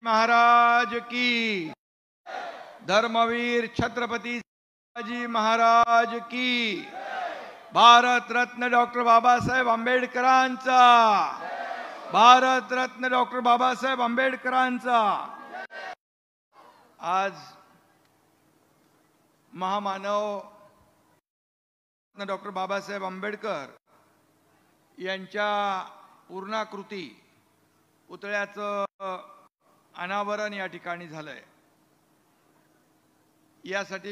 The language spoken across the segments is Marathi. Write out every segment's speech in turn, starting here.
महाराज की, धर्मवीर छत्रपती शिवाजी महाराज की, भारत रत्न डॉक्टर बाबासाहेब आंबेडकरांचा, भारत रत्न डॉक्टर बाबासाहेब आंबेडकरांचा। आज महामानव डॉक्टर बाबासाहेब आंबेडकर यांच्या पूर्णाकृती पुतळ्याचं अनावरण या ठिकाणी झालंय। यासाठी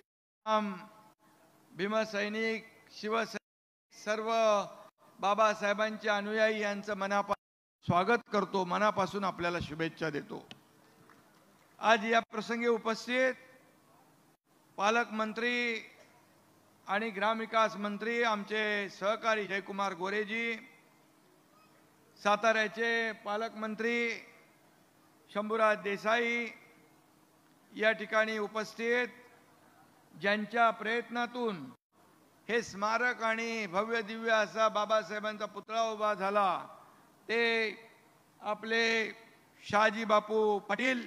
भीमसैनिक, शिवसैनिक, सर्व बाबासाहेबांचे अनुयायी यांचं मनापासून स्वागत करतो, मनापासून आपल्याला शुभेच्छा देतो। आज या प्रसंगी उपस्थित पालकमंत्री आणि ग्रामविकास मंत्री आमचे सहकारी जयकुमार गोरेजी, साताऱ्याचे पालकमंत्री शंभूराज देसाई या ठिकाणी उपस्थित, ज्यांच्या प्रयत्नातून हे स्मारक आणि भव्य दिव्य असा बाबासाहेबांचा पुतळा उभा झाला, ते आपले शहाजी बापू पाटील,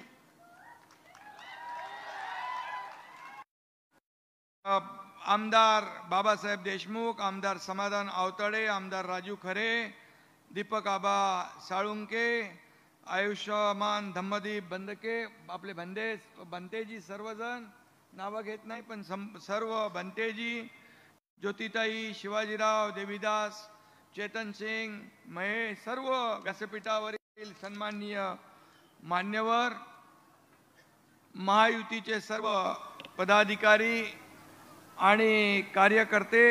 आमदार बाबासाहेब देशमुख, आमदार समाधान आवताडे, आमदार राजू खरे, दीपक आबा साळुंके, आयुष्यमान धम्मदीप बंदके, आपले बंतेजी, सर्वजण नावं घेत नाही पण सर्व बंतेजी, ज्योतिताई, शिवाजीराव, देवीदास, चेतन सिंग, महेश, सर्व व्यासपीठावरील सन्माननीय मान्यवर, महायुतीचे सर्व पदाधिकारी आणि कार्यकर्ते,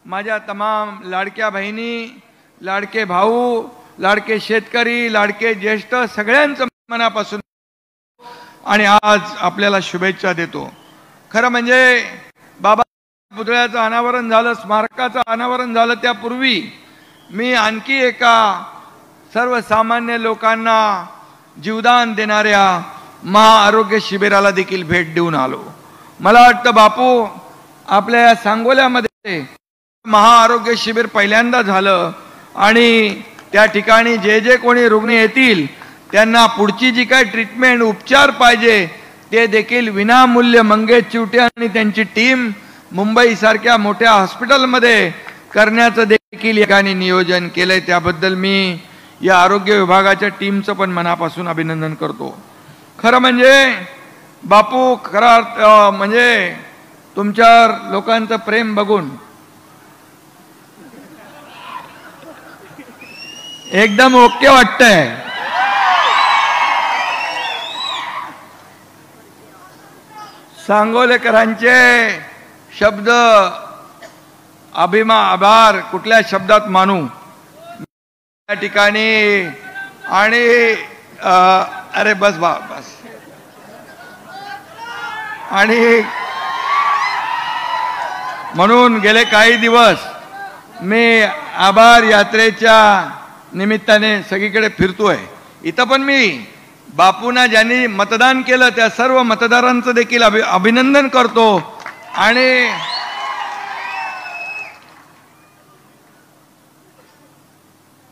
माझ्या तमाम लाडक्या बहिणी, लाडके भाऊ, लाडके शेतकरी, लाडके ज्येष्ठ, सगळ्यांचं मनापासून आणि आज आपल्याला शुभेच्छा देतो। खरं म्हणजे बाबा पुतळ्याचं अनावरण झालं, स्मारकाचं अनावरण झालं, त्यापूर्वी मी आणखी एका सर्वसामान्य लोकांना जीवदान देणाऱ्या महाआरोग्य शिबिराला देखील भेट देऊन आलो। मला वाटतं बापू आपल्या या सांगोल्यामध्ये महाआरोग्य शिबिर पहिल्यांदा झालं आणि त्या ठिकाणी जे कोणी रुग्ण येतील त्यांना पुढची जी काही ट्रीटमेंट, उपचार पाहिजे ते देखील विनामूल्य मंगेश चिवटे आणि त्यांची टीम मुंबई सारख्या मोठ्या हॉस्पिटलमध्ये करण्याचं देखील एकाने नियोजन केलंय। त्याबद्दल मी या आरोग्य विभागाच्या टीमचं पण मनापासून अभिनंदन करतो। खरं म्हणजे बापू, खरं म्हणजे तुमच्यावर लोकांचं प्रेम बघून एकदम ओके वाटतंय। सांगोलेकरांचे शब्द आभार कुठल्या शब्दात मानू या ठिकाणी, आणि अरे बस बस, आणि म्हणून गेले काही दिवस मी आभार यात्रेच्या निमित्ताने सगळीकडे फिरतोय। इथं पण मी बापूंना ज्यांनी मतदान केलं त्या सर्व मतदारांचं देखील अभिनंदन करतो आणि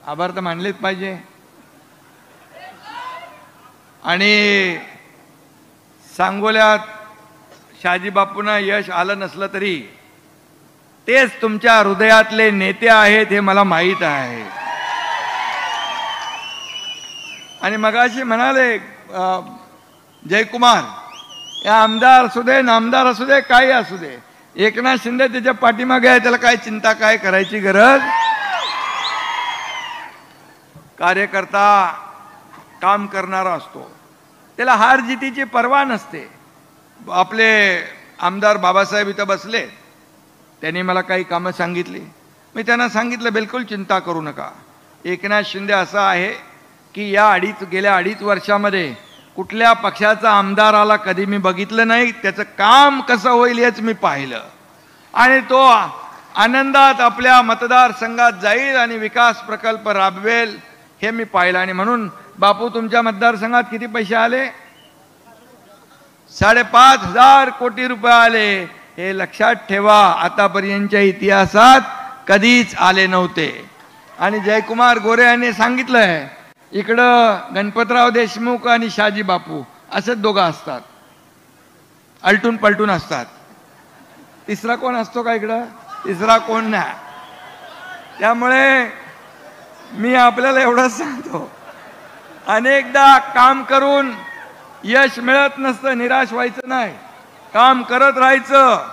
आभार तर मानलेच पाहिजे। आणि सांगोल्यात शहाजी बापूंना यश आलं नसलं तरी तेच तुमच्या हृदयातले नेते आहेत हे मला माहीत आहे। आणि मगाशी म्हणाले जयकुमार, या आमदार असू दे, नामदार असू दे, काही असू दे, एकनाथ शिंदे त्याच्या पाठीमागे आहे, त्याला काय चिंता, काय करायची गरज। कार्यकर्ता काम करणारा असतो, त्याला हार जितीची पर्वा नसते। आपले आमदार बाबासाहेब इथं बसले, त्यांनी मला काही कामं सांगितली, मी त्यांना सांगितलं बिलकुल चिंता करू नका। एकनाथ शिंदे असं आहे की गेल्या अडीच वर्षामध्ये कुठल्या पक्षाचा आमदार आला कधी मी बघितलं नाही, त्याचं काम कसं होईल हेच मी पाहिलं आणि तो आनंदात आपल्या मतदारसंघात जाईल आणि विकास प्रकल्प राबवेल हे मी पाहिलं। आणि म्हणून बापू, तुमच्या मतदारसंघात किती पैसे आले? 5,500 कोटी रुपये आले। हे लक्षात ठेवा, आतापर्यंतच्या इतिहासात कधीच आले नव्हते। आणि जयकुमार गोरे यांनी सांगितलंय इकडं गणपतराव देशमुख आणि शाजी बापू असेच दोघं असतात, अलटून पलटून असतात. तिसरा कोण असतो का इकडं? तिसरा कोण नाही. त्यामुळे मी आपल्याला एवढंच सांगतो, अनेकदा काम करून यश मिळत नसतं, निराश व्हायचं नाही, काम करत राहायचं.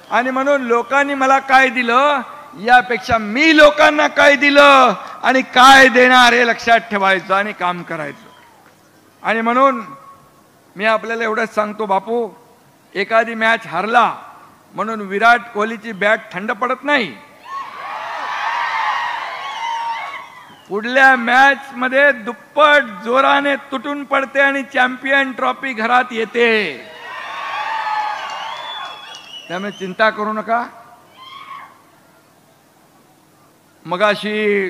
आणि म्हणून लोकांनी मला काय दिलं यापेक्षा मी लोकांना काय दिलं आणि काय देणार हे लक्षात ठेवायचं आणि काम करायचं. आणि म्हणून मी आपल्याला एवढंच सांगतो बापू, एखादी मॅच हरला म्हणून विराट कोहलीची बॅट थंड पडत नाही. पुढल्या मॅच मध्ये दुप्पट जोराने तुटून पडते आणि चॅम्पियन ट्रॉफी घरात येते. त्यामुळे चिंता करू नका. मगाशी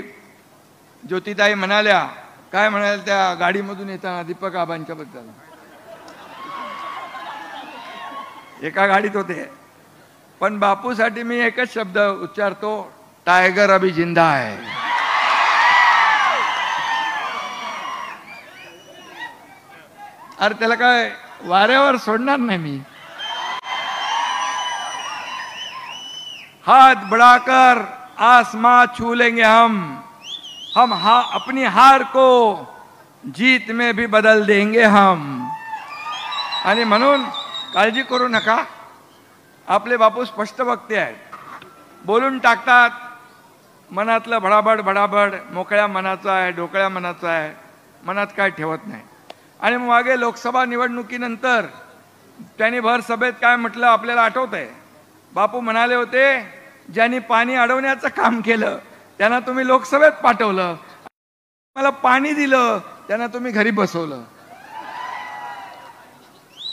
ज्योतिताई म्हणाल्या, काय म्हणाल्या त्या गाडीमधून येताना दीपक आबांच्या बद्दल? एका गाडीत होते. पण बापूसाठी मी एकच शब्द उच्चारतो, टायगर अभी जिंदा आहे. अरे त्याला काय वाऱ्यावर सोडणार नाही मी. हाथ बढ़ाकर आसमां छू लेंगे हम अपनी हार को जीत में भी बदल देंगे हम. आणि म्हणून काळजी करू नका. आपले बापू स्पष्ट वक्ते आहेत, बोलून टाकतात. मनातलं भडाभड भडाभड मोकळ्या मनाचं आहे, ढोकळ्या मनाचं आहे, मनात काय ठेवत नाही. आणि मग मागे लोकसभा निवडणुकीनंतर त्यांनी भर सभेत काय म्हटलं आपल्याला आठवतंय? बापू म्हणाले होते, ज्यांनी पाणी अडवण्याचं काम केलं त्यांना तुम्ही लोकसभेत पाठवलं, मला पाणी दिलं त्यांना तुम्ही घरी बसवलं.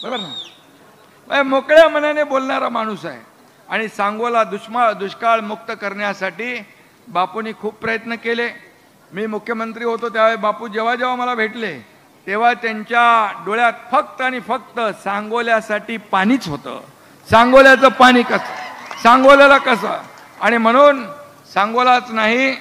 बरोबर ना? मोकळ्या मनाने बोलणारा माणूस आहे. आणि सांगोला दुष्काळ मुक्त करण्यासाठी बापूंनी खूप प्रयत्न केले. मी मुख्यमंत्री होतो त्यावेळी बापू जेव्हा जेव्हा मला भेटले तेव्हा त्यांच्या डोळ्यात फक्त आणि फक्त सांगोल्यासाठी पाणीच होतं. सांगोल्याचं पाणी कसं, सांगोल्याला कसं. आणि म्हणून सांगोलाच नाही